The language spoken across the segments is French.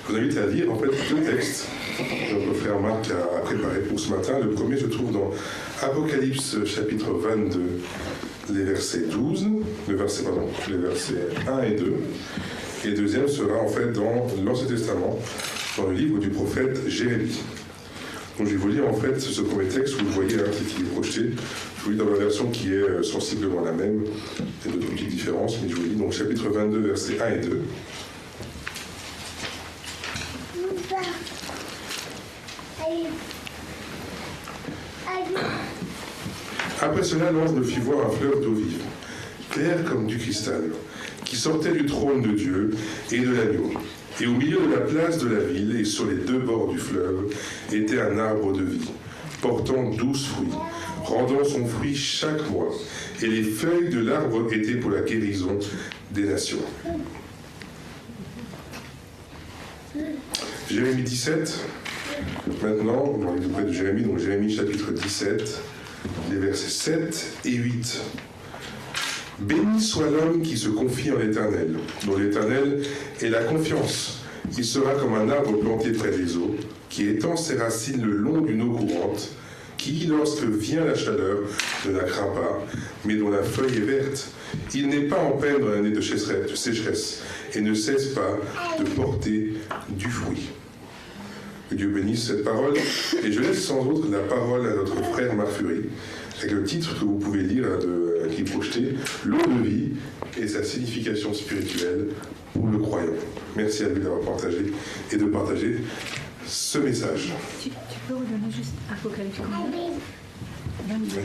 Je vous invite à lire en fait deux textes que notre frère Marc a préparé pour ce matin. Le premier se trouve dans Apocalypse chapitre 22, les versets 1 et 2. Et le deuxième sera en fait dans l'Ancien Testament, dans le livre du prophète Jérémie. Donc je vais vous lire en fait ce premier texte, vous le voyez, hein, c'est qui est projeté. Je vous lis dans la version qui est sensiblement la même, il y a d'autres petites différences, mais je vous lis donc chapitre 22, versets 1 et 2. Après cela, l'ange me fit voir un fleuve d'eau vive, clair comme du cristal, qui sortait du trône de Dieu et de l'agneau. Et au milieu de la place de la ville et sur les deux bords du fleuve était un arbre de vie, portant 12 fruits, rendant son fruit chaque mois. Et les feuilles de l'arbre étaient pour la guérison des nations. Jérémie 17, maintenant, on va aller auprès de Jérémie, donc Jérémie chapitre 17, les versets 7 et 8. Béni soit l'homme qui se confie en l'Éternel, dont l'Éternel est la confiance. Il sera comme un arbre planté près des eaux, qui étend ses racines le long d'une eau courante, qui, lorsque vient la chaleur, ne la craint pas, mais dont la feuille est verte. Il n'est pas en peine dans l'année de sécheresse, et ne cesse pas de porter du fruit. Que Dieu bénisse cette parole, et je laisse sans autre la parole à notre frère Marc Fury, avec le titre que vous pouvez lire, qui est projeté, l'eau de vie et sa signification spirituelle pour le croyant. Merci à lui d'avoir partagé et de partager ce message. Tu peux redonner juste Apocalypse 22.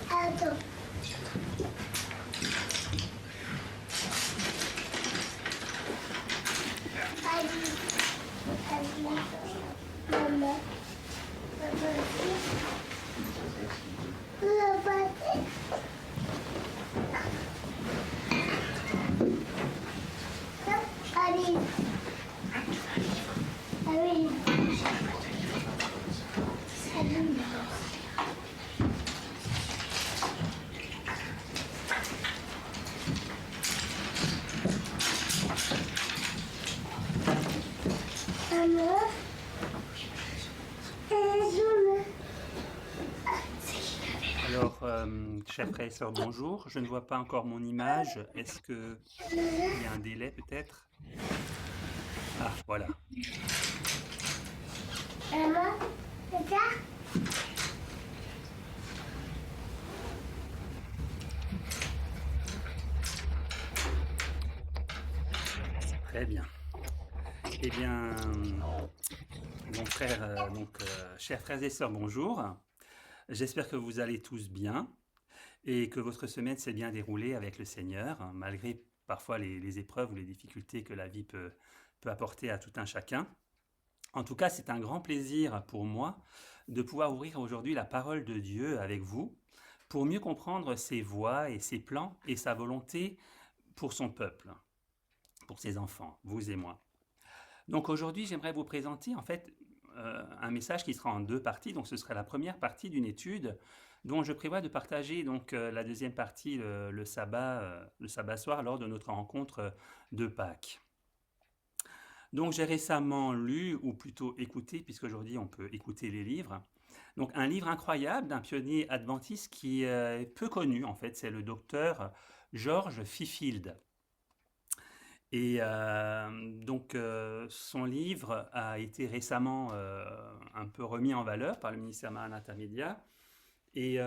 Attends. Alors, chers frères et sœurs, bonjour. Je ne vois pas encore mon image. Est-ce qu'il y a un délai peut-être? Ah, voilà. Maman, c'est ça? Très bien. Eh bien, chers frères et sœurs, bonjour. J'espère que vous allez tous bien et que votre semaine s'est bien déroulée avec le Seigneur, malgré parfois les épreuves ou les difficultés que la vie peut apporter à tout un chacun. En tout cas, c'est un grand plaisir pour moi de pouvoir ouvrir aujourd'hui la parole de Dieu avec vous pour mieux comprendre ses voies et ses plans et sa volonté pour son peuple, pour ses enfants, vous et moi. Donc aujourd'hui, j'aimerais vous présenter en fait un message qui sera en deux parties. Donc ce sera la première partie d'une étude dont je prévois de partager donc la deuxième partie le sabbat soir lors de notre rencontre de Pâques. Donc j'ai récemment lu, ou plutôt écouté, puisqu'aujourd'hui on peut écouter les livres, donc un livre incroyable d'un pionnier adventiste qui est peu connu en fait, c'est le docteur George Fifield. Et son livre a été récemment un peu remis en valeur par le ministère Maranatha Media. Et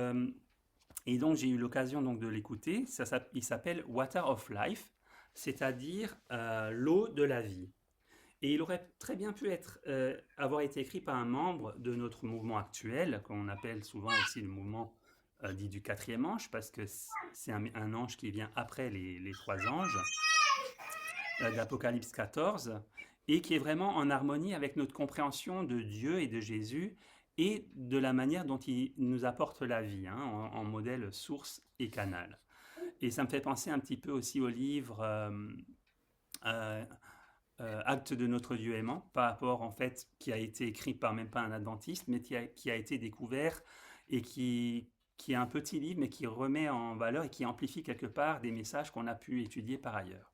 donc j'ai eu l'occasion donc, de l'écouter. Il s'appelle Water of Life, c'est-à-dire l'eau de la vie. Et il aurait très bien pu avoir été écrit par un membre de notre mouvement actuel, qu'on appelle souvent aussi le mouvement dit du quatrième ange, parce que c'est un ange qui vient après les trois anges d'Apocalypse 14, et qui est vraiment en harmonie avec notre compréhension de Dieu et de Jésus, et de la manière dont il nous apporte la vie, en modèle source et canal. Et ça me fait penser un petit peu aussi au livre Acte de notre Dieu aimant, par rapport en fait, qui a été écrit par même pas un adventiste, mais qui a été découvert et qui est un petit livre, mais qui remet en valeur et qui amplifie quelque part des messages qu'on a pu étudier par ailleurs.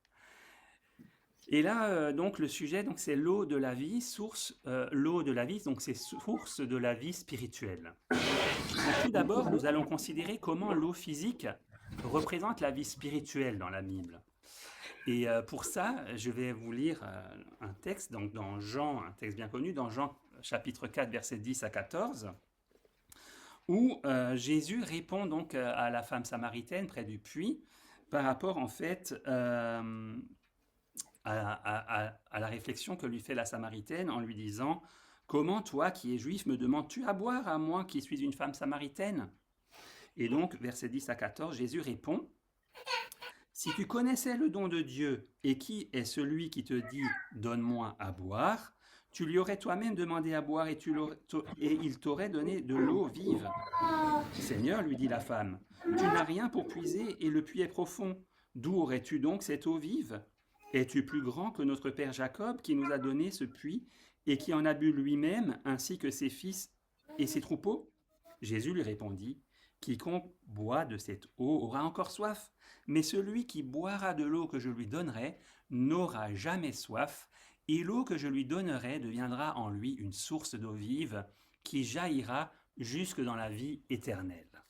Et là, donc, le sujet, donc, c'est l'eau de la vie, l'eau de la vie, donc c'est source de la vie spirituelle. Donc, tout d'abord, nous allons considérer comment l'eau physique représente la vie spirituelle dans la Bible. Et pour ça, je vais vous lire un texte, donc dans Jean, un texte bien connu, dans Jean chapitre 4, versets 10 à 14, où Jésus répond donc à la femme samaritaine près du puits par rapport en fait à la réflexion que lui fait la Samaritaine en lui disant « Comment toi qui es juif me demandes-tu à boire à moi qui suis une femme samaritaine ?» Et donc, versets 10 à 14, Jésus répond « Si tu connaissais le don de Dieu et qui est celui qui te dit « Donne-moi à boire », tu lui aurais toi-même demandé à boire et il t'aurait donné de l'eau vive. « Seigneur, lui dit la femme, tu n'as rien pour puiser et le puits est profond. D'où aurais-tu donc cette eau vive ? Es-tu plus grand que notre père Jacob qui nous a donné ce puits et qui en a bu lui-même ainsi que ses fils et ses troupeaux ?» Jésus lui répondit, « Quiconque boit de cette eau aura encore soif, mais celui qui boira de l'eau que je lui donnerai n'aura jamais soif, et l'eau que je lui donnerai deviendra en lui une source d'eau vive qui jaillira jusque dans la vie éternelle. »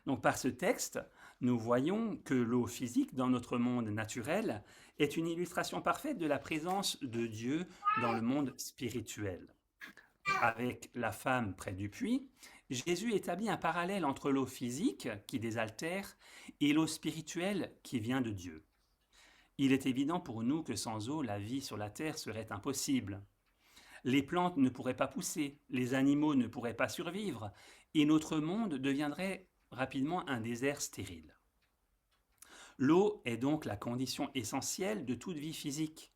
Donc par ce texte, nous voyons que l'eau physique dans notre monde naturel est une illustration parfaite de la présence de Dieu dans le monde spirituel. Avec la femme près du puits, Jésus établit un parallèle entre l'eau physique qui désaltère et l'eau spirituelle qui vient de Dieu. Il est évident pour nous que sans eau, la vie sur la terre serait impossible. Les plantes ne pourraient pas pousser, les animaux ne pourraient pas survivre, et notre monde deviendrait rapidement un désert stérile. L'eau est donc la condition essentielle de toute vie physique.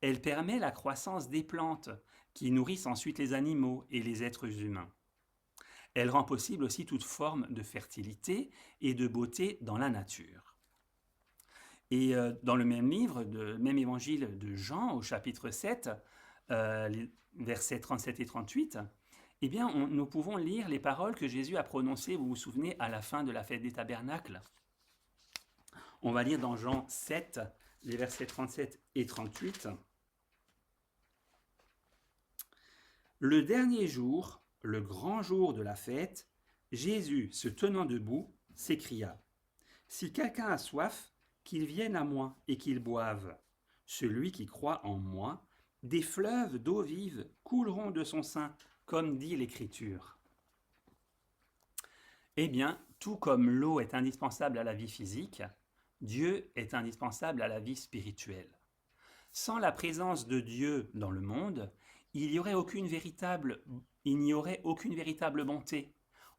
Elle permet la croissance des plantes, qui nourrissent ensuite les animaux et les êtres humains. Elle rend possible aussi toute forme de fertilité et de beauté dans la nature. Et dans le même livre, le même évangile de Jean, au chapitre 7, les versets 37 et 38, eh bien, nous pouvons lire les paroles que Jésus a prononcées, vous vous souvenez, à la fin de la fête des tabernacles. On va lire dans Jean 7, les versets 37 et 38. Le dernier jour, le grand jour de la fête, Jésus, se tenant debout, s'écria « Si quelqu'un a soif, qu'il vienne à moi et qu'il boive. Celui qui croit en moi, des fleuves d'eau vive couleront de son sein, comme dit l'Écriture. » Eh bien, tout comme l'eau est indispensable à la vie physique, Dieu est indispensable à la vie spirituelle. Sans la présence de Dieu dans le monde, il n'y aurait aucune véritable bonté,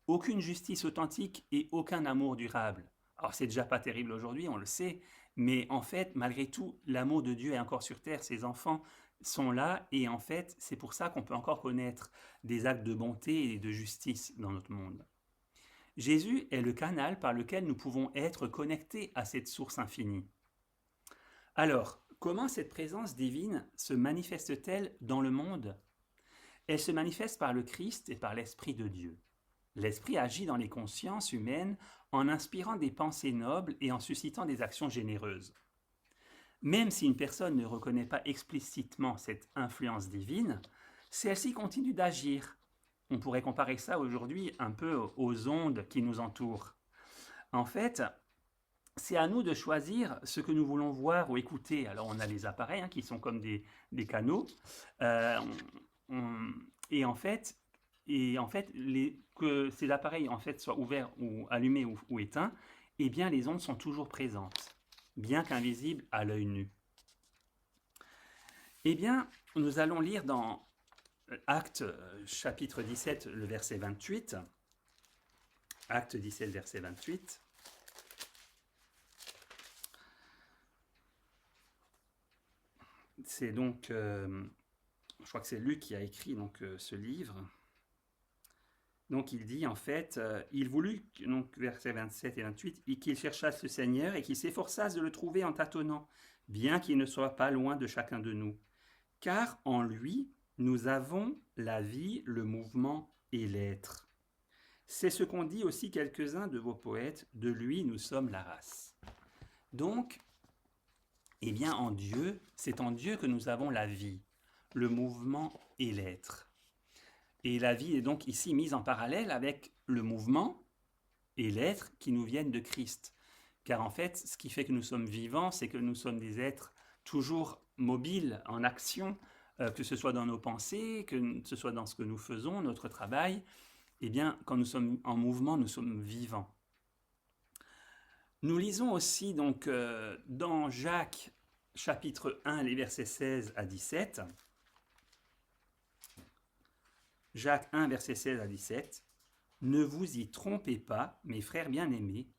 aucune justice authentique et aucun amour durable. Alors c'est déjà pas terrible aujourd'hui, on le sait, mais en fait, malgré tout, l'amour de Dieu est encore sur terre, ses enfants sont là, et en fait, c'est pour ça qu'on peut encore connaître des actes de bonté et de justice dans notre monde. Jésus est le canal par lequel nous pouvons être connectés à cette source infinie. Alors, comment cette présence divine se manifeste-t-elle dans le monde ? Elle se manifeste par le Christ et par l'Esprit de Dieu. L'Esprit agit dans les consciences humaines en inspirant des pensées nobles et en suscitant des actions généreuses. Même si une personne ne reconnaît pas explicitement cette influence divine, celle-ci continue d'agir. On pourrait comparer ça aujourd'hui un peu aux ondes qui nous entourent. En fait, c'est à nous de choisir ce que nous voulons voir ou écouter. Alors on a les appareils qui sont comme des canaux. Et en fait, que ces appareils soient ouverts ou allumés ou éteints, eh bien les ondes sont toujours présentes, bien qu'invisibles à l'œil nu. Eh bien, nous allons lire dans Actes chapitre 17, le verset 28. Acte 17, verset 28. C'est donc, je crois que c'est Luc qui a écrit ce livre. Donc il dit en fait, il voulut, donc versets 27 et 28, et qu'il cherchasse le Seigneur et qu'il s'efforçasse de le trouver en tâtonnant, bien qu'il ne soit pas loin de chacun de nous. Car en lui, nous avons la vie, le mouvement et l'être. C'est ce qu'ont dit aussi quelques-uns de vos poètes, de lui nous sommes la race. Donc, Eh bien, c'est en Dieu que nous avons la vie, le mouvement et l'être. Et la vie est donc ici mise en parallèle avec le mouvement et l'être qui nous viennent de Christ. Car en fait, ce qui fait que nous sommes vivants, c'est que nous sommes des êtres toujours mobiles, en action, que ce soit dans nos pensées, que ce soit dans ce que nous faisons, notre travail. Eh bien, quand nous sommes en mouvement, nous sommes vivants. Nous lisons aussi donc dans Jacques chapitre 1, les versets 16 à 17. Jacques 1, versets 16 à 17. « Ne vous y trompez pas, mes frères bien-aimés,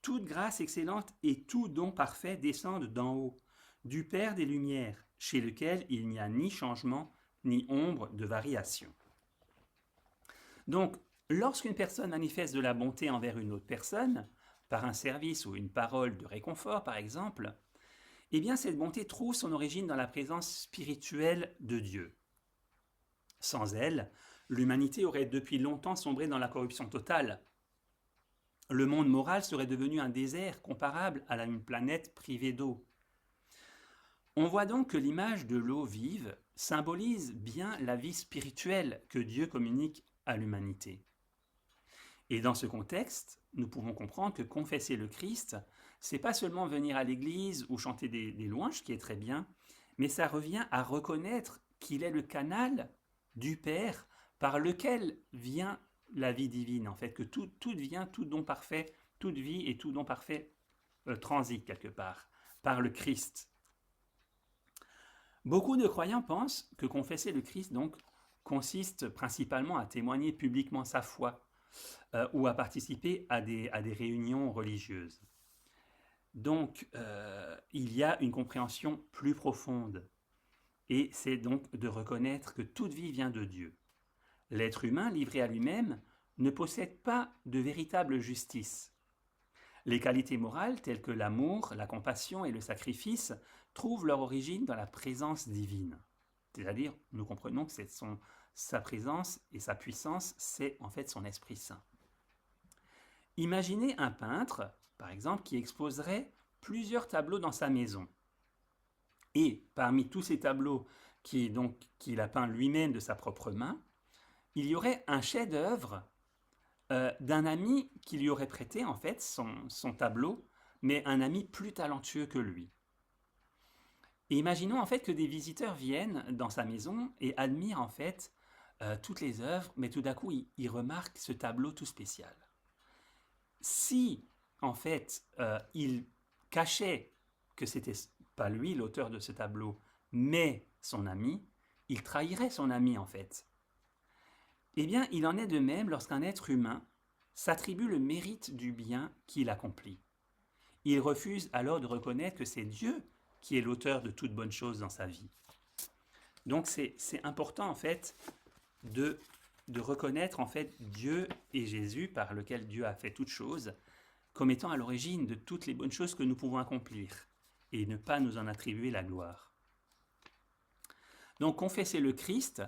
toute grâce excellente et tout don parfait descendent d'en haut, du Père des Lumières, chez lequel il n'y a ni changement, ni ombre de variation. » Donc, lorsqu'une personne manifeste de la bonté envers une autre personne, par un service ou une parole de réconfort par exemple, eh bien cette bonté trouve son origine dans la présence spirituelle de Dieu. Sans elle, l'humanité aurait depuis longtemps sombré dans la corruption totale. Le monde moral serait devenu un désert comparable à une planète privée d'eau. On voit donc que l'image de l'eau vive symbolise bien la vie spirituelle que Dieu communique à l'humanité. Et dans ce contexte, nous pouvons comprendre que confesser le Christ, c'est pas seulement venir à l'église ou chanter des louanges, qui est très bien, mais ça revient à reconnaître qu'il est le canal du Père par lequel vient la vie divine, en fait, que tout vient, tout don parfait, toute vie et tout don parfait transite quelque part, par le Christ. Beaucoup de croyants pensent que confesser le Christ, donc, consiste principalement à témoigner publiquement sa foi ou à participer à des réunions religieuses. Donc, il y a une compréhension plus profonde, et c'est donc de reconnaître que toute vie vient de Dieu. L'être humain, livré à lui-même, ne possède pas de véritable justice. Les qualités morales telles que l'amour, la compassion et le sacrifice trouvent leur origine dans la présence divine. C'est-à-dire, nous comprenons que sa présence et sa puissance, c'est en fait son Esprit Saint. Imaginez un peintre, par exemple, qui exposerait plusieurs tableaux dans sa maison. Et parmi tous ces tableaux qu'il a peint lui-même de sa propre main, il y aurait un chef-d'œuvre d'un ami qui lui aurait prêté en fait son tableau, mais un ami plus talentueux que lui. Et imaginons en fait que des visiteurs viennent dans sa maison et admirent en fait toutes les œuvres, mais tout d'un coup ils remarquent ce tableau tout spécial. Si en fait il cachait que c'était pas lui l'auteur de ce tableau, mais son ami, il trahirait son ami en fait. Eh bien, il en est de même lorsqu'un être humain s'attribue le mérite du bien qu'il accomplit. Il refuse alors de reconnaître que c'est Dieu qui est l'auteur de toute bonne chose dans sa vie. Donc c'est important en fait de reconnaître en fait Dieu et Jésus par lequel Dieu a fait toutes choses comme étant à l'origine de toutes les bonnes choses que nous pouvons accomplir et ne pas nous en attribuer la gloire. Donc confesser le Christ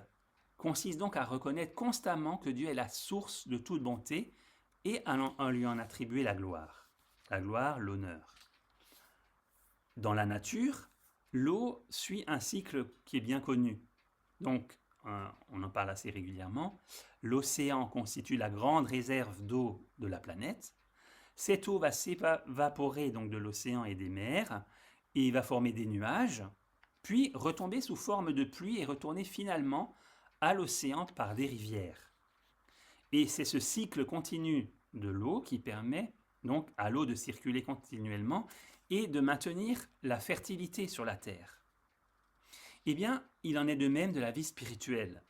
consiste donc à reconnaître constamment que Dieu est la source de toute bonté et à lui en attribuer la gloire, l'honneur. Dans la nature, l'eau suit un cycle qui est bien connu. Donc, on en parle assez régulièrement, l'océan constitue la grande réserve d'eau de la planète. Cette eau va s'évaporer donc de l'océan et des mers et va former des nuages, puis retomber sous forme de pluie et retourner finalement à l'océan par des rivières. Et c'est ce cycle continu de l'eau qui permet donc à l'eau de circuler continuellement et de maintenir la fertilité sur la terre. Eh bien, il en est de même de la vie spirituelle.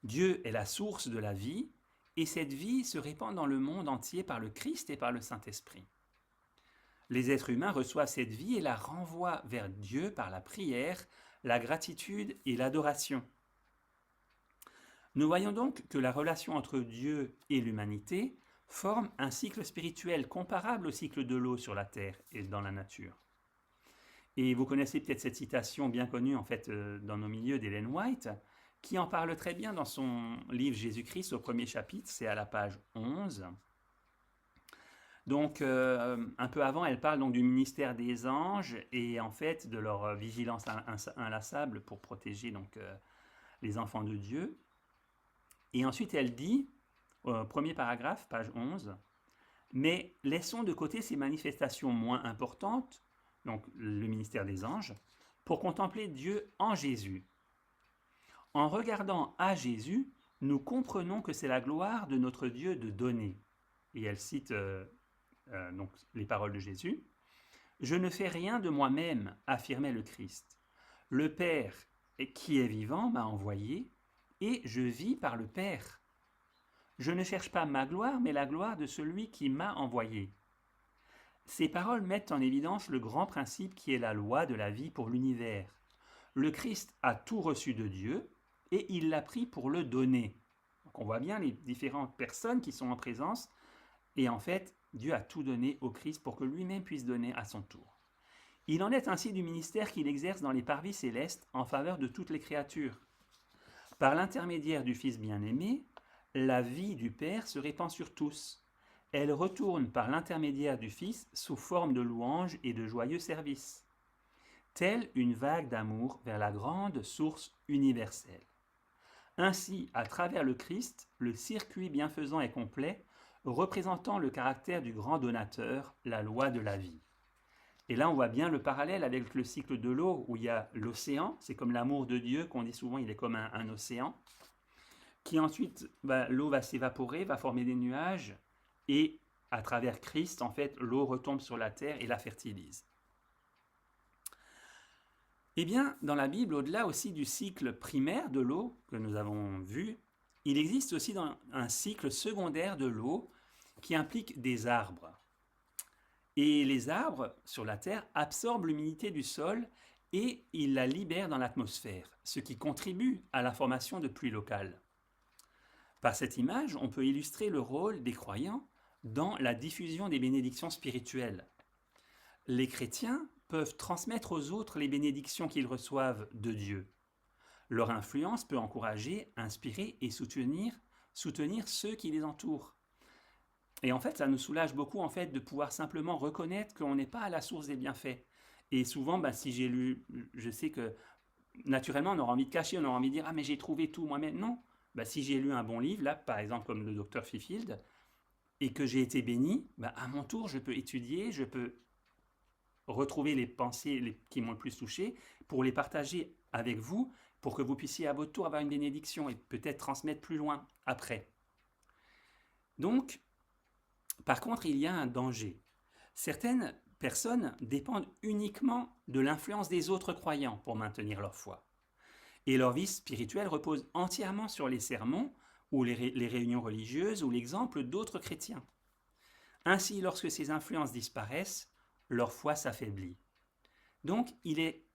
Dieu est la source de la vie et cette vie se répand dans le monde entier par le Christ et par le Saint-Esprit. Les êtres humains reçoivent cette vie et la renvoient vers Dieu par la prière, la gratitude et l'adoration. Nous voyons donc que la relation entre Dieu et l'humanité forme un cycle spirituel comparable au cycle de l'eau sur la terre et dans la nature. Et vous connaissez peut-être cette citation bien connue en fait dans nos milieux d'Ellen White, qui en parle très bien dans son livre Jésus-Christ au premier chapitre, c'est à la page 11. Donc, un peu avant, elle parle donc du ministère des anges et en fait de leur vigilance inlassable pour protéger donc les enfants de Dieu. Et ensuite, elle dit, premier paragraphe, page 11, mais laissons de côté ces manifestations moins importantes, donc le ministère des anges, pour contempler Dieu en Jésus. En regardant à Jésus, nous comprenons que c'est la gloire de notre Dieu de donner. Et elle cite donc les paroles de Jésus. Je ne fais rien de moi-même, affirmait le Christ. Le Père qui est vivant m'a envoyé et je vis par le Père. Je ne cherche pas ma gloire, mais la gloire de celui qui m'a envoyé. Ces paroles mettent en évidence le grand principe qui est la loi de la vie pour l'univers. Le Christ a tout reçu de Dieu et il l'a pris pour le donner. Donc on voit bien les différentes personnes qui sont en présence et en fait, Dieu a tout donné au Christ pour que lui-même puisse donner à son tour. Il en est ainsi du ministère qu'il exerce dans les parvis célestes en faveur de toutes les créatures. Par l'intermédiaire du Fils bien-aimé, la vie du Père se répand sur tous. Elle retourne par l'intermédiaire du Fils sous forme de louanges et de joyeux services, telle une vague d'amour vers la grande source universelle. Ainsi, à travers le Christ, le circuit bienfaisant est complet, représentant le caractère du grand donateur, la loi de la vie. Et là, on voit bien le parallèle avec le cycle de l'eau, où il y a l'océan, c'est comme l'amour de Dieu, qu'on dit souvent, il est comme un océan, qui ensuite, l'eau va s'évaporer, va former des nuages, et à travers Christ, en fait, l'eau retombe sur la terre et la fertilise. Eh bien, dans la Bible, au-delà aussi du cycle primaire de l'eau que nous avons vu, il existe aussi un cycle secondaire de l'eau qui implique des arbres. Et les arbres, sur la terre, absorbent l'humidité du sol et ils la libèrent dans l'atmosphère, ce qui contribue à la formation de pluies locales. Par cette image, on peut illustrer le rôle des croyants dans la diffusion des bénédictions spirituelles. Les chrétiens peuvent transmettre aux autres les bénédictions qu'ils reçoivent de Dieu. Leur influence peut encourager, inspirer et soutenir ceux qui les entourent. Et en fait, ça nous soulage beaucoup en fait de pouvoir simplement reconnaître qu'on n'est pas à la source des bienfaits. Et souvent, si j'ai lu, je sais que naturellement, on aura envie de cacher, on aura envie de dire « Ah, mais j'ai trouvé tout moi-même ». Non, si j'ai lu un bon livre, là, par exemple, comme le Dr Fifield, et que j'ai été béni, à mon tour, je peux étudier, je peux retrouver les pensées qui m'ont le plus touché pour les partager avec vous, pour que vous puissiez à votre tour avoir une bénédiction et peut-être transmettre plus loin après. Donc, par contre, il y a un danger. Certaines personnes dépendent uniquement de l'influence des autres croyants pour maintenir leur foi. Et leur vie spirituelle repose entièrement sur les sermons ou les réunions religieuses ou l'exemple d'autres chrétiens. Ainsi, lorsque ces influences disparaissent, leur foi s'affaiblit. Donc, il est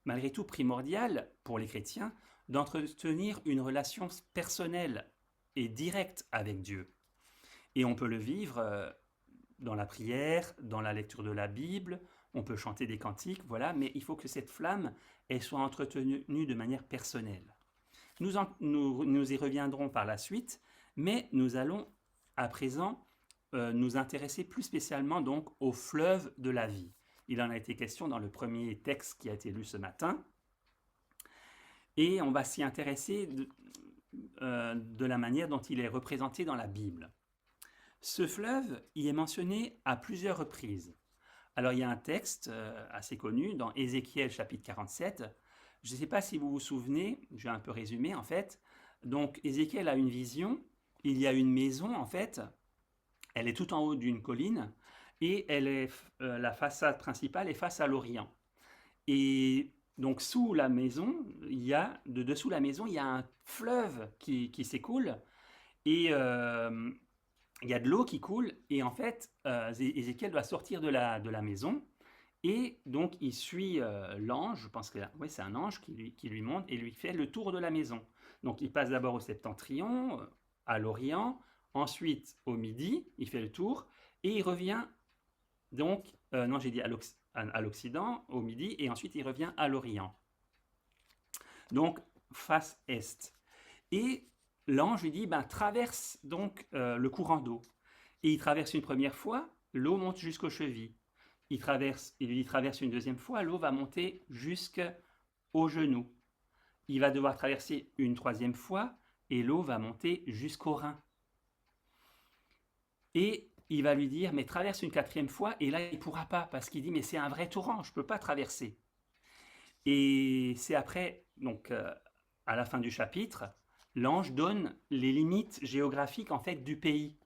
malgré tout primordial pour les chrétiens d'entretenir une relation personnelle et directe avec Dieu. Et on peut le vivre dans la prière, dans la lecture de la Bible, on peut chanter des cantiques, voilà, mais il faut que cette flamme elle soit entretenue de manière personnelle. Nous y reviendrons par la suite, mais nous allons à présent nous intéresser plus spécialement donc au fleuve de la vie. Il en a été question dans le premier texte qui a été lu ce matin. Et on va s'y intéresser de la manière dont il est représenté dans la Bible. Ce fleuve y est mentionné à plusieurs reprises. Alors il y a un texte assez connu dans Ézéchiel chapitre 47. Je ne sais pas si vous vous souvenez, je vais un peu résumer en fait. Donc Ézéchiel a une vision, il y a une maison en fait, elle est tout en haut d'une colline et la façade principale est face à l'Orient. Et donc sous la maison, dessous la maison, il y a un fleuve qui s'écoule et il y a de l'eau qui coule et en fait, Ézéchiel doit sortir de la maison et donc il suit l'ange, je pense que c'est un ange qui lui monte et lui fait le tour de la maison. Donc il passe d'abord au septentrion, à l'Orient, ensuite au midi, il fait le tour et il revient donc, à l'Occident, au midi, et ensuite il revient à l'Orient. Donc, face Est. Et l'ange lui dit, traverse donc le courant d'eau. Et il traverse une première fois, l'eau monte jusqu'aux chevilles. Il lui traverse une deuxième fois, l'eau va monter jusqu'aux genoux. Il va devoir traverser une troisième fois et l'eau va monter jusqu'aux reins. Et il va lui dire, mais traverse une quatrième fois, et là il ne pourra pas, parce qu'il dit, mais c'est un vrai torrent, je ne peux pas traverser. Et c'est après, donc à la fin du chapitre, l'ange donne les limites géographiques en fait du pays.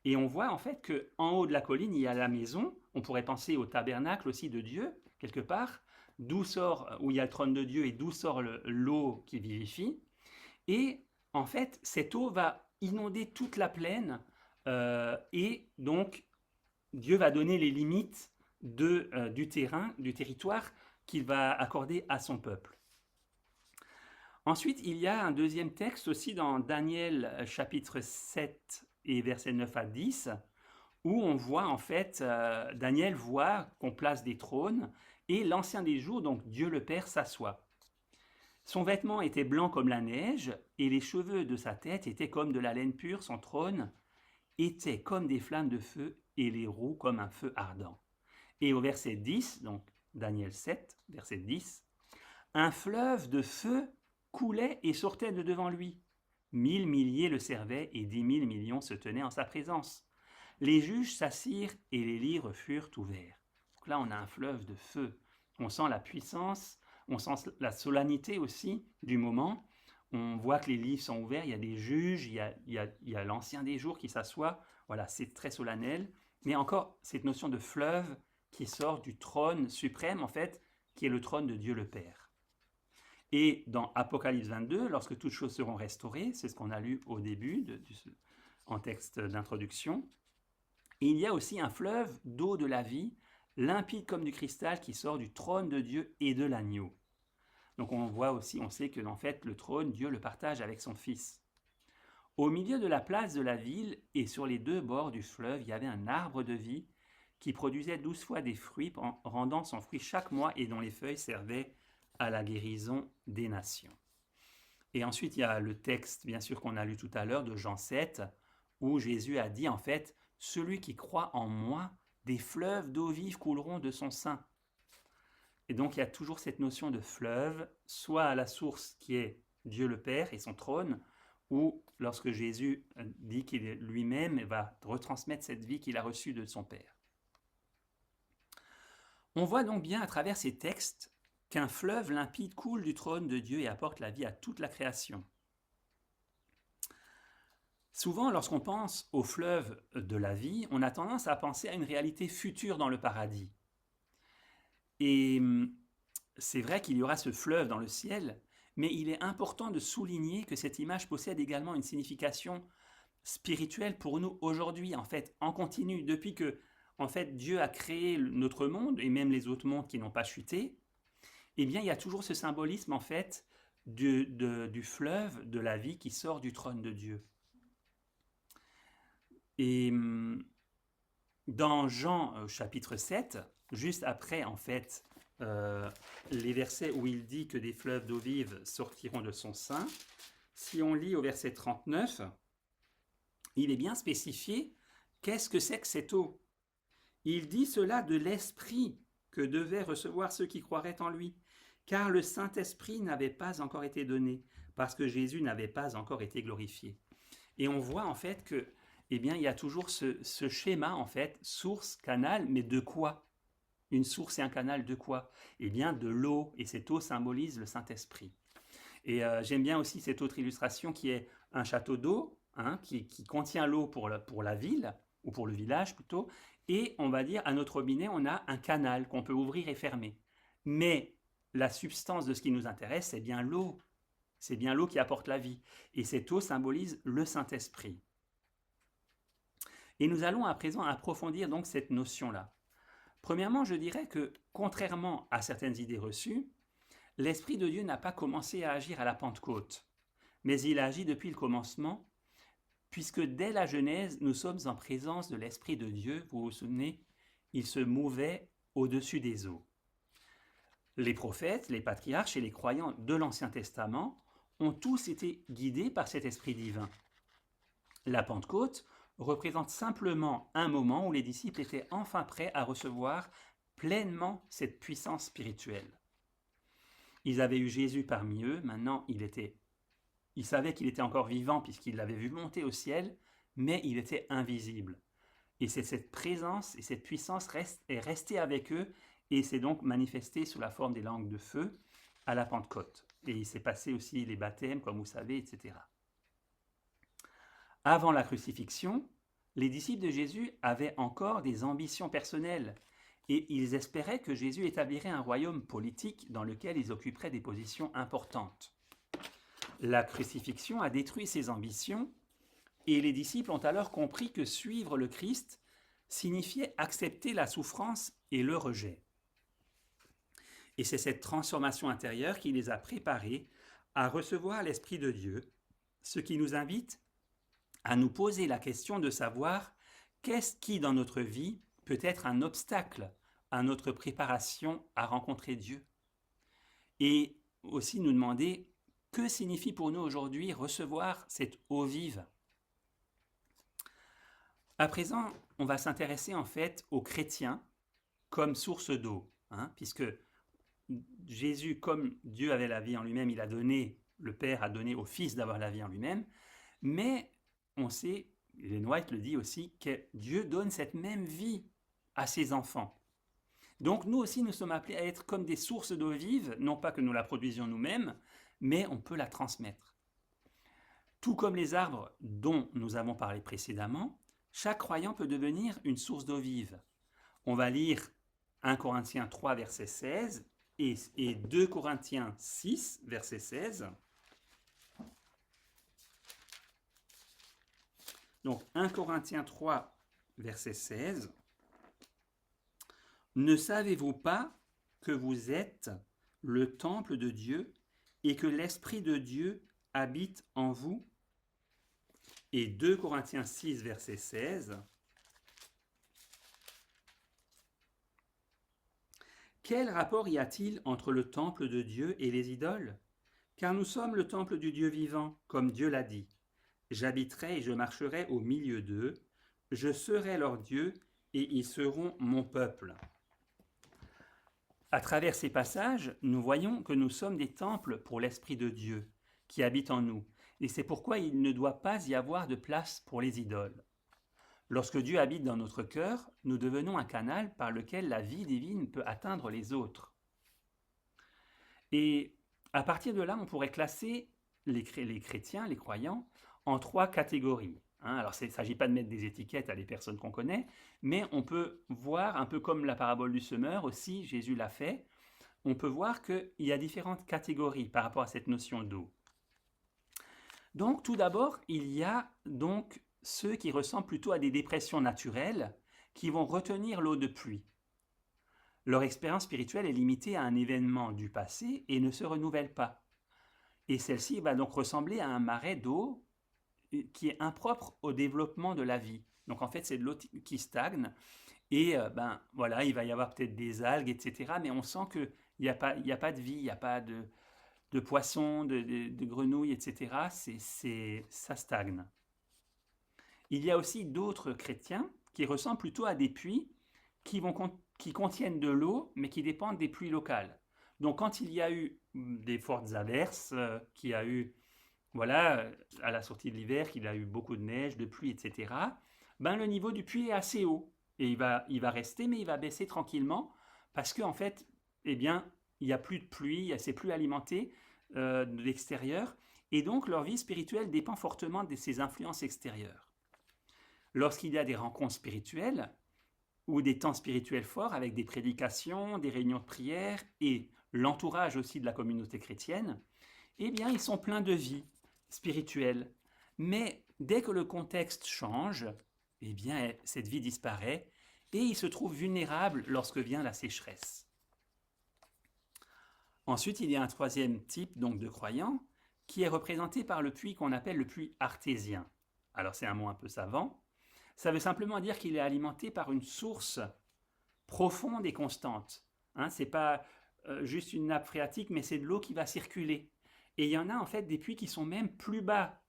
Et on voit en fait qu'en haut de la colline, il y a la maison, on pourrait penser au tabernacle aussi de Dieu, quelque part, où il y a le trône de Dieu et d'où sort l'eau qui vivifie. Et en fait, cette eau va inonder toute la plaine, et donc Dieu va donner les limites du territoire qu'il va accorder à son peuple. Ensuite, il y a un deuxième texte aussi dans Daniel chapitre 7 et versets 9 à 10, où on voit en fait, Daniel voit qu'on place des trônes et l'Ancien des jours, donc Dieu le Père, s'assoit. Son vêtement était blanc comme la neige et les cheveux de sa tête étaient comme de la laine pure, son trône était comme des flammes de feu et les roues comme un feu ardent. Et au verset 10, donc Daniel 7, verset 10, un fleuve de feu coulait et sortait de devant lui. 1000 milliers le servaient et 10 000 millions se tenaient en sa présence. Les juges s'assirent et les livres furent ouverts. Donc là, on a un fleuve de feu. On sent la puissance, on sent la solennité aussi du moment. On voit que les livres sont ouverts, il y a des juges, il y a l'Ancien des jours qui s'assoit. Voilà, c'est très solennel. Mais encore, cette notion de fleuve qui sort du trône suprême, en fait, qui est le trône de Dieu le Père. Et dans Apocalypse 22, lorsque toutes choses seront restaurées, c'est ce qu'on a lu au début, en texte d'introduction, il y a aussi un fleuve d'eau de la vie, limpide comme du cristal, qui sort du trône de Dieu et de l'agneau. Donc on voit aussi, on sait que en fait, le trône, Dieu le partage avec son Fils. Au milieu de la place de la ville et sur les deux bords du fleuve, il y avait un arbre de vie qui produisait 12 fois des fruits, rendant son fruit chaque mois et dont les feuilles servaient à la guérison des nations. Et ensuite, il y a le texte, bien sûr, qu'on a lu tout à l'heure, de Jean 7, où Jésus a dit, en fait, « Celui qui croit en moi, des fleuves d'eau vive couleront de son sein. » Et donc, il y a toujours cette notion de fleuve, soit à la source qui est Dieu le Père et son trône, ou lorsque Jésus dit qu'il lui-même va retransmettre cette vie qu'il a reçue de son Père. On voit donc bien à travers ces textes qu'un fleuve limpide coule du trône de Dieu et apporte la vie à toute la création. Souvent, lorsqu'on pense au fleuve de la vie, on a tendance à penser à une réalité future dans le paradis. Et c'est vrai qu'il y aura ce fleuve dans le ciel, mais il est important de souligner que cette image possède également une signification spirituelle pour nous aujourd'hui, en fait, en continu, depuis que en fait, Dieu a créé notre monde, et même les autres mondes qui n'ont pas chuté. Eh bien, il y a toujours ce symbolisme, en fait, du fleuve de la vie qui sort du trône de Dieu. Et dans Jean chapitre 7, juste après, en fait, les versets où il dit que des fleuves d'eau vive sortiront de son sein, si on lit au verset 39, il est bien spécifié qu'est-ce que c'est que cette eau. Il dit cela de l'esprit que devaient recevoir ceux qui croiraient en lui, car le Saint-Esprit n'avait pas encore été donné, parce que Jésus n'avait pas encore été glorifié. Et on voit en fait que, eh bien, il y a toujours ce schéma, en fait, source, canal, mais de quoi ? Une source et un canal de quoi ? Eh bien, de l'eau, et cette eau symbolise le Saint-Esprit. Et j'aime bien aussi cette autre illustration qui est un château d'eau, qui contient l'eau pour la ville, ou pour le village plutôt, et on va dire à notre robinet, on a un canal qu'on peut ouvrir et fermer. Mais la substance de ce qui nous intéresse, c'est bien l'eau. C'est bien l'eau qui apporte la vie. Et cette eau symbolise le Saint-Esprit. Et nous allons à présent approfondir donc cette notion-là. Premièrement, je dirais que, contrairement à certaines idées reçues, l'Esprit de Dieu n'a pas commencé à agir à la Pentecôte, mais il a agi depuis le commencement, puisque dès la Genèse, nous sommes en présence de l'Esprit de Dieu. Vous vous souvenez, il se mouvait au-dessus des eaux. Les prophètes, les patriarches et les croyants de l'Ancien Testament ont tous été guidés par cet Esprit divin. La Pentecôte représente simplement un moment où les disciples étaient enfin prêts à recevoir pleinement cette puissance spirituelle. Ils avaient eu Jésus parmi eux, maintenant ils savaient qu'il était encore vivant puisqu'ils l'avaient vu monter au ciel, mais il était invisible. Et c'est cette présence et cette puissance est restée avec eux et s'est donc manifestée sous la forme des langues de feu à la Pentecôte. Et il s'est passé aussi les baptêmes, comme vous savez, etc. Avant la crucifixion, les disciples de Jésus avaient encore des ambitions personnelles et ils espéraient que Jésus établirait un royaume politique dans lequel ils occuperaient des positions importantes. La crucifixion a détruit ces ambitions et les disciples ont alors compris que suivre le Christ signifiait accepter la souffrance et le rejet. Et c'est cette transformation intérieure qui les a préparés à recevoir l'Esprit de Dieu, ce qui nous invite à nous poser la question de savoir qu'est-ce qui dans notre vie peut être un obstacle à notre préparation à rencontrer Dieu. Et aussi nous demander que signifie pour nous aujourd'hui recevoir cette eau vive. À présent, on va s'intéresser en fait aux chrétiens comme source d'eau, puisque Jésus, comme Dieu avait la vie en lui-même, le Père a donné au Fils d'avoir la vie en lui-même, mais on sait, Ellen White le dit aussi, que Dieu donne cette même vie à ses enfants. Donc nous aussi, nous sommes appelés à être comme des sources d'eau vive, non pas que nous la produisions nous-mêmes, mais on peut la transmettre. Tout comme les arbres dont nous avons parlé précédemment, chaque croyant peut devenir une source d'eau vive. On va lire 1 Corinthiens 3, verset 16 et 2 Corinthiens 6, verset 16. Donc 1 Corinthiens 3, verset 16. Ne savez-vous pas que vous êtes le temple de Dieu et que l'Esprit de Dieu habite en vous? Et 2 Corinthiens 6, verset 16. Quel rapport y a-t-il entre le temple de Dieu et les idoles? Car nous sommes le temple du Dieu vivant, comme Dieu l'a dit. J'habiterai et je marcherai au milieu d'eux, je serai leur Dieu et ils seront mon peuple. À travers ces passages, nous voyons que nous sommes des temples pour l'Esprit de Dieu qui habite en nous. Et c'est pourquoi il ne doit pas y avoir de place pour les idoles. Lorsque Dieu habite dans notre cœur, nous devenons un canal par lequel la vie divine peut atteindre les autres. Et à partir de là, on pourrait classer les chrétiens, les croyants, en 3 catégories. Alors, il ne s'agit pas de mettre des étiquettes à des personnes qu'on connaît, mais on peut voir, un peu comme la parabole du semeur aussi, Jésus l'a fait, on peut voir qu'il y a différentes catégories par rapport à cette notion d'eau. Donc, tout d'abord, il y a donc ceux qui ressemblent plutôt à des dépressions naturelles, qui vont retenir l'eau de pluie. Leur expérience spirituelle est limitée à un événement du passé et ne se renouvelle pas. Et celle-ci va donc ressembler à un marais d'eau qui est impropre au développement de la vie. Donc en fait, c'est de l'eau qui stagne et voilà, il va y avoir peut-être des algues, etc. Mais on sent qu'il n'y a pas de vie, il n'y a pas de poissons, de grenouilles, etc. Ça stagne. Il y a aussi d'autres chrétiens qui ressemblent plutôt à des puits qui contiennent de l'eau, mais qui dépendent des pluies locales. Donc quand il y a eu des fortes averses, qu'il y a eu, voilà, à la sortie de l'hiver, qu'il a eu beaucoup de neige, de pluie, etc., le niveau du puits est assez haut. Et il va rester, mais il va baisser tranquillement, parce qu'en fait, il n'y a plus de pluie, c'est plus alimenté de l'extérieur, et donc leur vie spirituelle dépend fortement de ces influences extérieures. Lorsqu'il y a des rencontres spirituelles, ou des temps spirituels forts avec des prédications, des réunions de prière, et l'entourage aussi de la communauté chrétienne, ils sont pleins de vie spirituelle. Mais dès que le contexte change, cette vie disparaît, et ils se trouvent vulnérables lorsque vient la sécheresse. Ensuite, il y a un troisième type donc de croyants qui est représenté par le puits qu'on appelle le puits artésien. Alors c'est un mot un peu savant. Ça veut simplement dire qu'il est alimenté par une source profonde et constante. Ce n'est pas juste une nappe phréatique, mais c'est de l'eau qui va circuler. Et il y en a en fait des puits qui sont même plus bas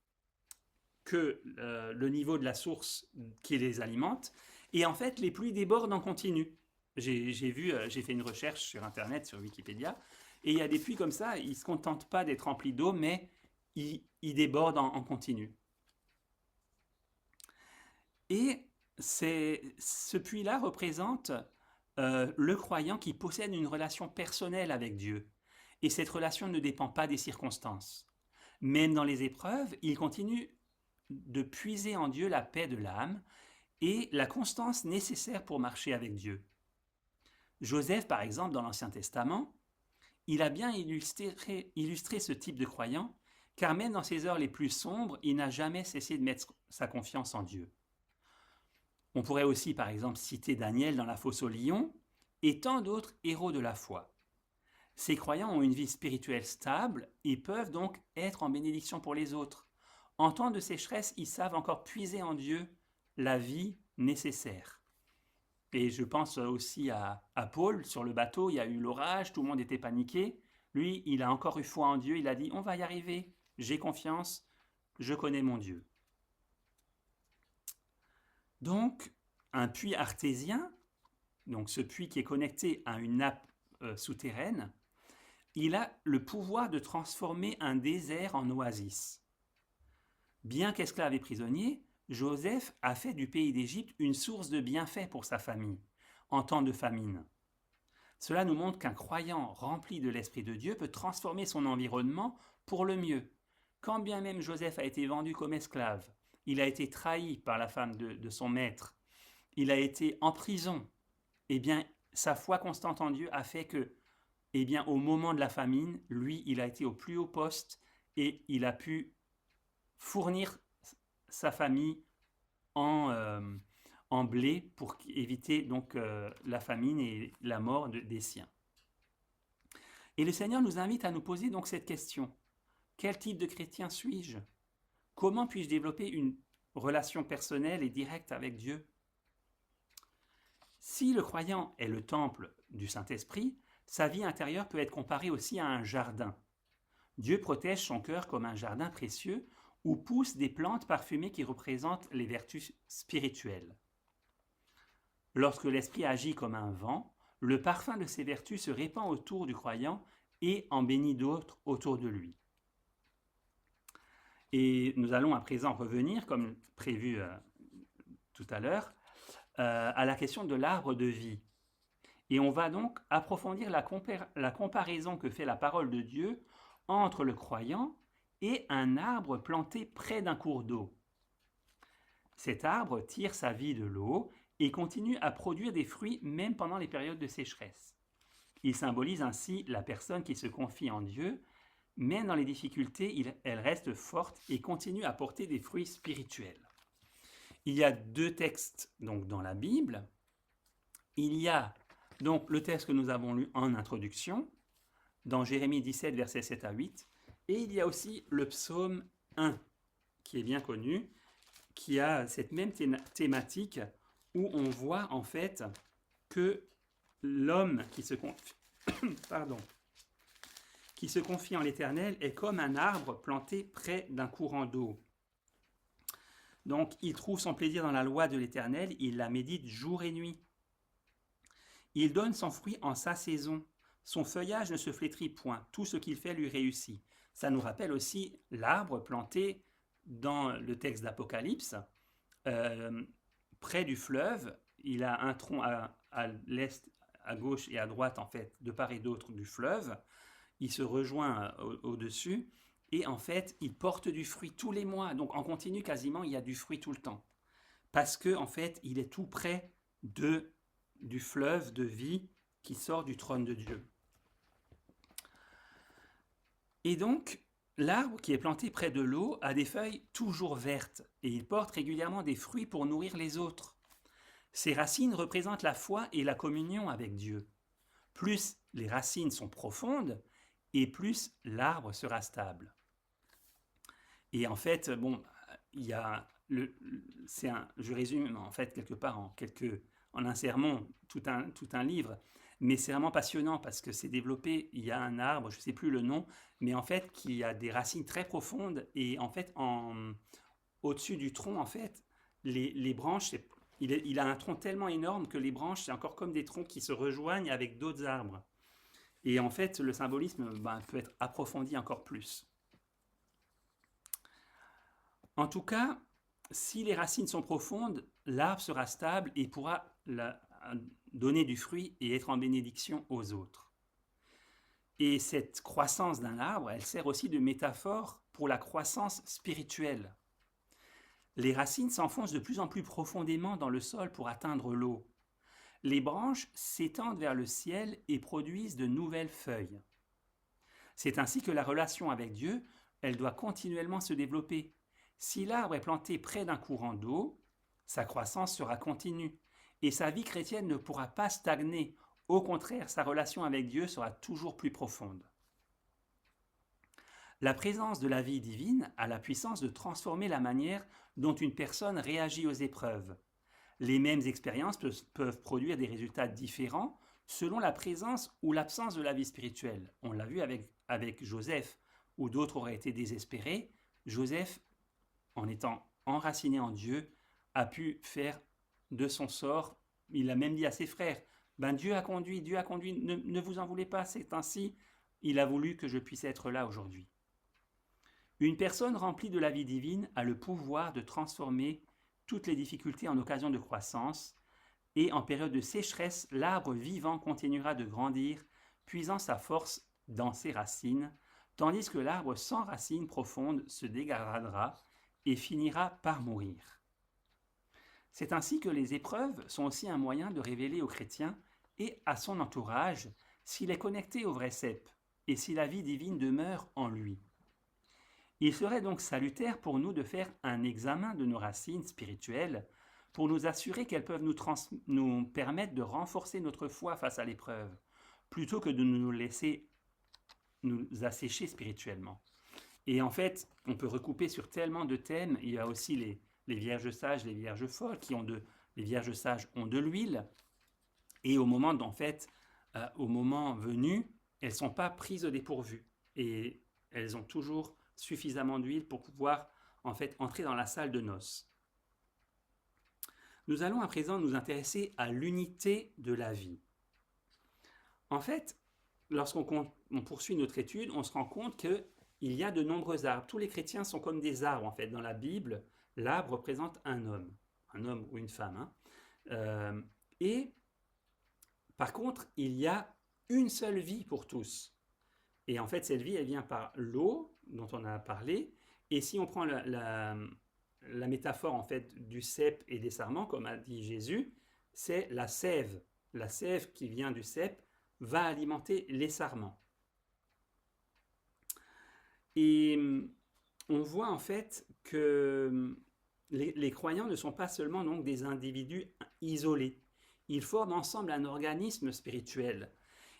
que le niveau de la source qui les alimente, et en fait les pluies débordent en continu. J'ai fait une recherche sur Internet, sur Wikipédia, et il y a des puits comme ça, ils ne se contentent pas d'être remplis d'eau, mais ils débordent en continu. Et ce puits-là représente le croyant qui possède une relation personnelle avec Dieu. Et cette relation ne dépend pas des circonstances. Même dans les épreuves, il continue de puiser en Dieu la paix de l'âme et la constance nécessaire pour marcher avec Dieu. Joseph, par exemple, dans l'Ancien Testament, il a bien illustré ce type de croyant, car même dans ses heures les plus sombres, il n'a jamais cessé de mettre sa confiance en Dieu. On pourrait aussi, par exemple, citer Daniel dans la fosse aux lions et tant d'autres héros de la foi. Ces croyants ont une vie spirituelle stable et peuvent donc être en bénédiction pour les autres. En temps de sécheresse, ils savent encore puiser en Dieu la vie nécessaire. Et je pense aussi à Paul, sur le bateau, il y a eu l'orage, tout le monde était paniqué. Lui, il a encore eu foi en Dieu, il a dit « On va y arriver, j'ai confiance, je connais mon Dieu ». Donc, un puits artésien, donc ce puits qui est connecté à une nappe souterraine, il a le pouvoir de transformer un désert en oasis. Bien qu'esclave et prisonnier, Joseph a fait du pays d'Égypte une source de bienfaits pour sa famille, en temps de famine. Cela nous montre qu'un croyant rempli de l'Esprit de Dieu peut transformer son environnement pour le mieux. Quand bien même Joseph a été vendu comme esclave, il a été trahi par la femme de son maître, il a été en prison, eh bien, sa foi constante en Dieu a fait que, eh bien, au moment de la famine, lui, il a été au plus haut poste et il a pu fournir sa famille en blé pour éviter donc la famine et la mort des siens. Et le Seigneur nous invite à nous poser donc cette question. Quel type de chrétien suis-je ? Comment puis-je développer une relation personnelle et directe avec Dieu ? Si le croyant est le temple du Saint-Esprit, sa vie intérieure peut être comparée aussi à un jardin. Dieu protège son cœur comme un jardin précieux où poussent des plantes parfumées qui représentent les vertus spirituelles. Lorsque l'Esprit agit comme un vent, le parfum de ces vertus se répand autour du croyant et en bénit d'autres autour de lui. Et nous allons à présent revenir, comme prévu tout à l'heure, à la question de l'arbre de vie. Et on va donc approfondir la comparaison que fait la parole de Dieu entre le croyant et un arbre planté près d'un cours d'eau. Cet arbre tire sa vie de l'eau et continue à produire des fruits même pendant les périodes de sécheresse. Il symbolise ainsi la personne qui se confie en Dieu, mais dans les difficultés, elle reste forte et continue à porter des fruits spirituels. Il y a deux textes donc, dans la Bible. Il y a donc le texte que nous avons lu en introduction, dans Jérémie 17, versets 7 à 8, et il y a aussi le psaume 1, qui est bien connu, qui a cette même thématique où on voit en fait que l'homme qui se confie en l'Éternel est comme un arbre planté près d'un courant d'eau. Donc, il trouve son plaisir dans la loi de l'Éternel, il la médite jour et nuit. Il donne son fruit en sa saison. Son feuillage ne se flétrit point. Tout ce qu'il fait lui réussit. Ça nous rappelle aussi l'arbre planté dans le texte d'Apocalypse, près du fleuve. Il a un tronc à l'est, à gauche et à droite, en fait, de part et d'autre du fleuve. Il se rejoint au-dessus. Et en fait, il porte du fruit tous les mois. Donc, en continu, quasiment, il y a du fruit tout le temps. Parce que, en fait, il est tout près du fleuve de vie qui sort du trône de Dieu. Et donc, l'arbre qui est planté près de l'eau a des feuilles toujours vertes et il porte régulièrement des fruits pour nourrir les autres. Ses racines représentent la foi et la communion avec Dieu. Plus les racines sont profondes et plus l'arbre sera stable. Et en fait, bon, il y a je résume en fait quelque part en un sermon tout un livre, mais c'est vraiment passionnant parce que c'est développé. Il y a un arbre, je ne sais plus le nom, mais en fait qui a des racines très profondes et en fait au-dessus du tronc, en fait, les branches, il a un tronc tellement énorme que les branches, c'est encore comme des troncs qui se rejoignent avec d'autres arbres. Et en fait, le symbolisme peut être approfondi encore plus. En tout cas, si les racines sont profondes, l'arbre sera stable et pourra donner du fruit et être en bénédiction aux autres. Et cette croissance d'un arbre, elle sert aussi de métaphore pour la croissance spirituelle. Les racines s'enfoncent de plus en plus profondément dans le sol pour atteindre l'eau. Les branches s'étendent vers le ciel et produisent de nouvelles feuilles. C'est ainsi que la relation avec Dieu, elle doit continuellement se développer. Si l'arbre est planté près d'un courant d'eau, sa croissance sera continue et sa vie chrétienne ne pourra pas stagner. Au contraire, sa relation avec Dieu sera toujours plus profonde. La présence de la vie divine a la puissance de transformer la manière dont une personne réagit aux épreuves. Les mêmes expériences peuvent produire des résultats différents selon la présence ou l'absence de la vie spirituelle. On l'a vu avec Joseph, où d'autres auraient été désespérés. Joseph, en étant enraciné en Dieu, a pu faire de son sort. Il a même dit à ses frères, Dieu a conduit, ne vous en voulez pas, c'est ainsi, il a voulu que je puisse être là aujourd'hui. Une personne remplie de la vie divine a le pouvoir de transformer toutes les difficultés en occasion de croissance, et en période de sécheresse, l'arbre vivant continuera de grandir, puisant sa force dans ses racines, tandis que l'arbre sans racines profondes se dégradera et finira par mourir. C'est ainsi que les épreuves sont aussi un moyen de révéler au chrétien et à son entourage s'il est connecté au vrai cep et si la vie divine demeure en lui. Il serait donc salutaire pour nous de faire un examen de nos racines spirituelles pour nous assurer qu'elles peuvent nous permettre de renforcer notre foi face à l'épreuve, plutôt que de nous laisser nous assécher spirituellement. Et en fait, on peut recouper sur tellement de thèmes. Il y a aussi les vierges sages, les vierges folles, les vierges sages ont de l'huile, et au moment venu, elles ne sont pas prises au dépourvu, et elles ont toujours suffisamment d'huile pour pouvoir en fait entrer dans la salle de noces. Nous allons à présent nous intéresser à l'unité de la vie. En fait, lorsqu'on poursuit notre étude, on se rend compte qu'il y a de nombreux arbres. Tous les chrétiens sont comme des arbres en fait. Dans la Bible, l'arbre représente un homme ou une femme. Et par contre, il y a une seule vie pour tous. Et en fait, cette vie, elle vient par l'eau dont on a parlé. Et si on prend la métaphore en fait du cep et des sarments, comme a dit Jésus, c'est la sève. La sève qui vient du cep va alimenter les sarments. Et on voit en fait que les croyants ne sont pas seulement donc des individus isolés. Ils forment ensemble un organisme spirituel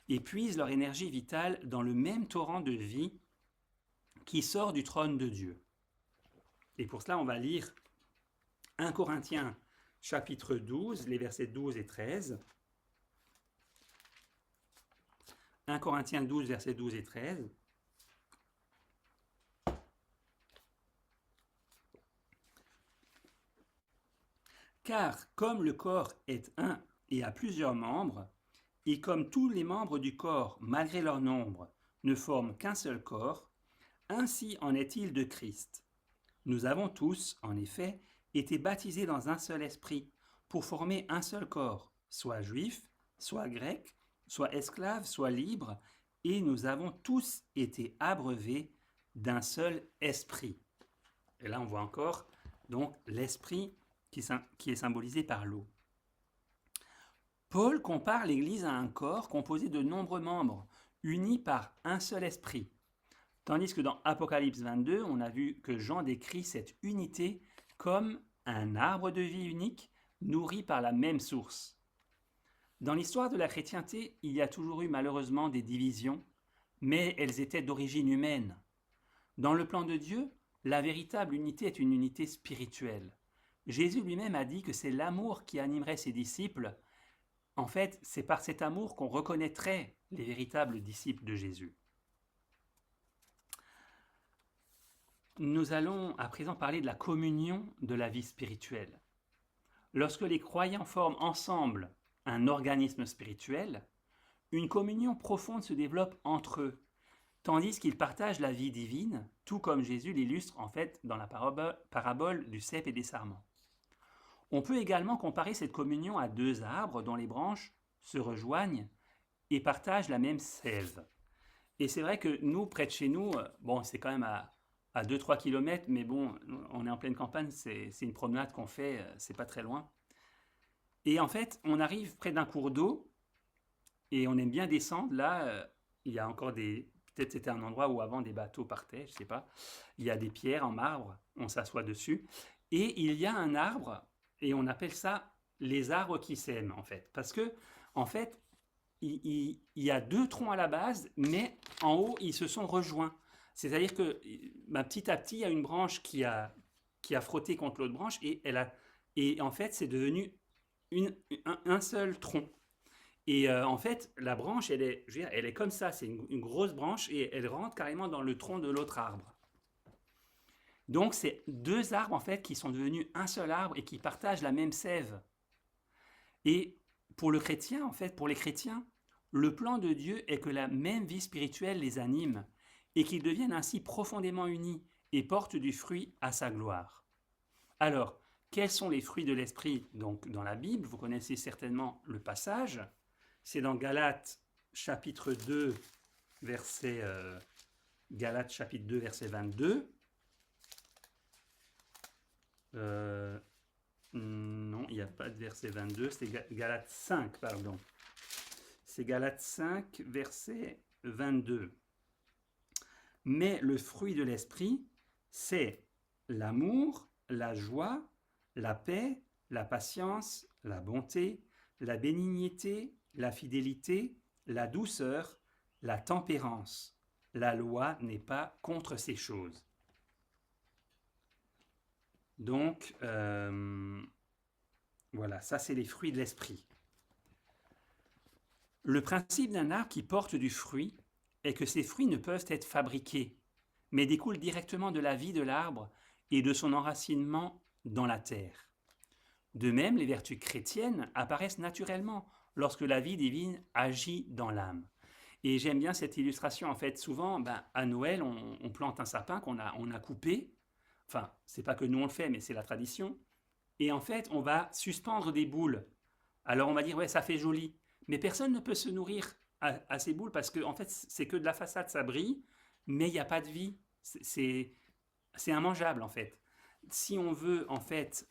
et puisent leur énergie vitale dans le même torrent de vie qui sort du trône de Dieu. Et pour cela, on va lire 1 Corinthiens chapitre 12, les versets 12 et 13. 1 Corinthiens 12, versets 12 et 13. Car comme le corps est un et a plusieurs membres, et comme tous les membres du corps, malgré leur nombre, ne forment qu'un seul corps, ainsi en est-il de Christ. Nous avons tous, en effet, été baptisés dans un seul esprit, pour former un seul corps, soit juif, soit grec, soit esclave, soit libre, et nous avons tous été abreuvés d'un seul esprit. Et là, on voit encore donc l'esprit qui est symbolisé par l'eau. Paul compare l'Église à un corps composé de nombreux membres, unis par un seul esprit. Tandis que dans Apocalypse 22, on a vu que Jean décrit cette unité comme un arbre de vie unique, nourri par la même source. Dans l'histoire de la chrétienté, il y a toujours eu malheureusement des divisions, mais elles étaient d'origine humaine. Dans le plan de Dieu, la véritable unité est une unité spirituelle. Jésus lui-même a dit que c'est l'amour qui animerait ses disciples. En fait, c'est par cet amour qu'on reconnaîtrait les véritables disciples de Jésus. nous allons à présent parler de la communion de la vie spirituelle. Lorsque les croyants forment ensemble un organisme spirituel, une communion profonde se développe entre eux, tandis qu'ils partagent la vie divine, tout comme Jésus l'illustre en fait dans la parabole du cep et des sarments. On peut également comparer cette communion à deux arbres dont les branches se rejoignent et partagent la même sève. Et c'est vrai que nous, près de chez nous, bon, c'est quand même à 2-3 km, mais bon, on est en pleine campagne, c'est une promenade qu'on fait, c'est pas très loin. Et en fait, on arrive près d'un cours d'eau et on aime bien descendre. Là, il y a encore peut-être c'était un endroit où avant des bateaux partaient, je sais pas. Il y a des pierres en marbre, on s'assoit dessus. Et il y a un arbre, et on appelle ça les arbres qui s'aiment, en fait. Parce que, en fait, il y a deux troncs à la base, mais en haut, ils se sont rejoints. C'est-à-dire que petit à petit, il y a une branche qui a frotté contre l'autre branche, et en fait, c'est devenu un seul tronc. Et en fait, la branche, elle est comme ça, c'est une grosse branche, et elle rentre carrément dans le tronc de l'autre arbre. Donc, c'est deux arbres, en fait, qui sont devenus un seul arbre et qui partagent la même sève. Et pour le chrétien, en fait, pour les chrétiens, le plan de Dieu est que la même vie spirituelle les anime et qu'ils deviennent ainsi profondément unis et portent du fruit à sa gloire. Alors, quels sont les fruits de l'esprit donc dans la Bible? Vous connaissez certainement le passage. C'est dans Galates chapitre 2, verset 22. Non, il n'y a pas de verset 22, c'est Galates 5, pardon. C'est Galates 5, verset 22. Mais le fruit de l'esprit, c'est l'amour, la joie, la paix, la patience, la bonté, la bénignité, la fidélité, la douceur, la tempérance. La loi n'est pas contre ces choses. Donc, voilà, ça c'est les fruits de l'esprit. Le principe d'un arbre qui porte du fruit est que ces fruits ne peuvent être fabriqués, mais découlent directement de la vie de l'arbre et de son enracinement dans la terre. De même, les vertus chrétiennes apparaissent naturellement lorsque la vie divine agit dans l'âme. Et j'aime bien cette illustration, en fait, souvent, à Noël, on plante un sapin qu'on a coupé. Enfin, c'est pas que nous on le fait, mais c'est la tradition. Et en fait, on va suspendre des boules. Alors on va dire, ouais, ça fait joli. Mais personne ne peut se nourrir à ces boules parce que, en fait, c'est que de la façade, ça brille, mais il n'y a pas de vie. C'est immangeable, en fait. Si on veut, en fait,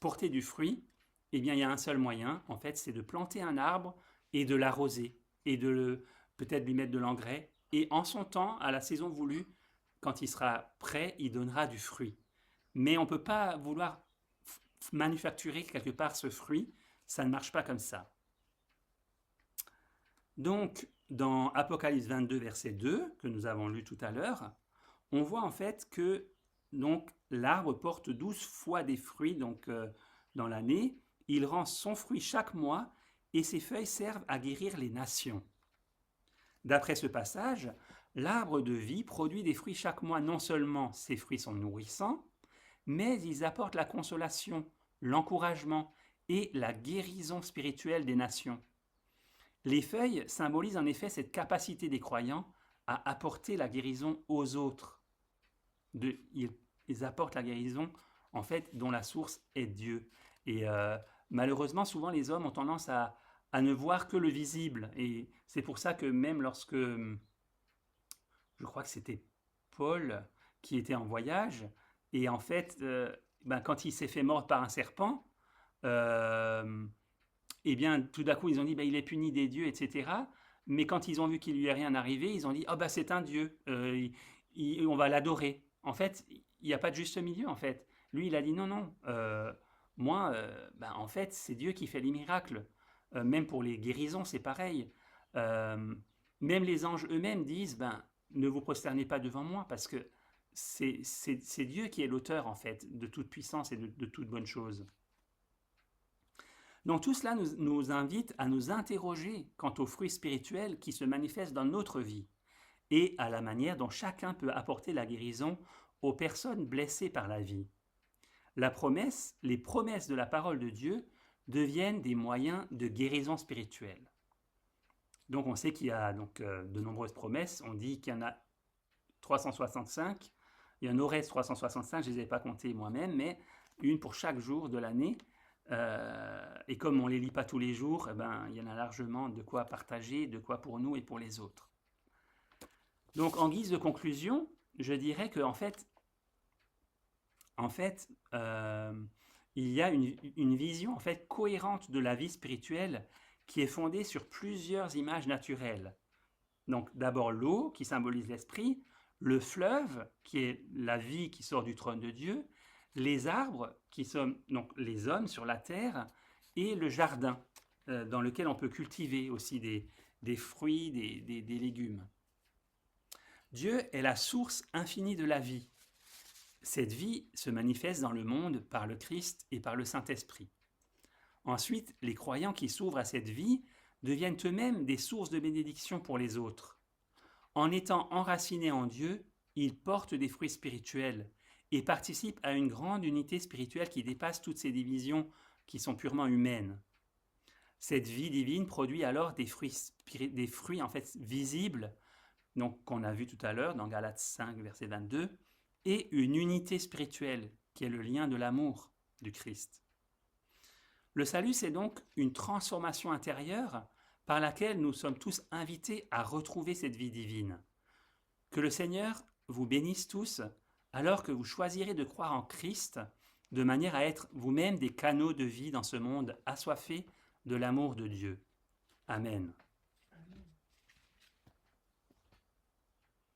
porter du fruit, eh bien, il y a un seul moyen, en fait, c'est de planter un arbre et de l'arroser et peut-être lui mettre de l'engrais. Et en son temps, à la saison voulue, quand il sera prêt, il donnera du fruit. Mais on ne peut pas vouloir manufacturer quelque part ce fruit, ça ne marche pas comme ça. Donc, dans Apocalypse 22, verset 2, que nous avons lu tout à l'heure, on voit en fait que donc, l'arbre porte 12 fois des fruits dans l'année. Il rend son fruit chaque mois et ses feuilles servent à guérir les nations. D'après ce passage, l'arbre de vie produit des fruits chaque mois. Non seulement ces fruits sont nourrissants, mais ils apportent la consolation, l'encouragement et la guérison spirituelle des nations. Les feuilles symbolisent en effet cette capacité des croyants à apporter la guérison aux autres. Ils apportent la guérison, en fait, dont la source est Dieu. Et malheureusement, souvent, les hommes ont tendance à ne voir que le visible. Et c'est pour ça que même lorsque, je crois que c'était Paul qui était en voyage, et en fait, quand il s'est fait mordre par un serpent, eh bien, tout d'un coup, ils ont dit, il est puni des dieux, etc. Mais quand ils ont vu qu'il lui est rien arrivé, ils ont dit, c'est un dieu, on va l'adorer. En fait, il n'y a pas de juste milieu, en fait. Lui, il a dit, non, moi, en fait, c'est Dieu qui fait les miracles. Même pour les guérisons, c'est pareil. Même les anges eux-mêmes disent, ne vous prosternez pas devant moi, parce que c'est Dieu qui est l'auteur, en fait, de toute puissance et de toute bonne chose. Donc tout cela nous invite à nous interroger quant aux fruits spirituels qui se manifestent dans notre vie et à la manière dont chacun peut apporter la guérison aux personnes blessées par la vie. Les promesses de la parole de Dieu deviennent des moyens de guérison spirituelle. Donc on sait qu'il y a de nombreuses promesses. On dit qu'il y en a 365. Il y en aurait 365, je ne les ai pas comptées moi-même, mais une pour chaque jour de l'année. Et comme on ne les lit pas tous les jours, il y en a largement de quoi partager, de quoi pour nous et pour les autres. Donc en guise de conclusion, je dirais qu'en fait, il y a une vision en fait cohérente de la vie spirituelle qui est fondée sur plusieurs images naturelles. Donc d'abord l'eau qui symbolise l'esprit, le fleuve qui est la vie qui sort du trône de Dieu, les arbres qui sont donc les hommes sur la terre et le jardin dans lequel on peut cultiver aussi des fruits, des légumes. Dieu est la source infinie de la vie. Cette vie se manifeste dans le monde par le Christ et par le Saint-Esprit. Ensuite, les croyants qui s'ouvrent à cette vie deviennent eux-mêmes des sources de bénédiction pour les autres. En étant enracinés en Dieu, ils portent des fruits spirituels et participent à une grande unité spirituelle qui dépasse toutes ces divisions qui sont purement humaines. Cette vie divine produit alors des fruits en fait visibles, donc qu'on a vu tout à l'heure dans Galates 5, verset 22, et une unité spirituelle qui est le lien de l'amour du Christ. Le salut, c'est donc une transformation intérieure par laquelle nous sommes tous invités à retrouver cette vie divine. Que le Seigneur vous bénisse tous alors que vous choisirez de croire en Christ de manière à être vous-même des canaux de vie dans ce monde assoiffé de l'amour de Dieu. Amen.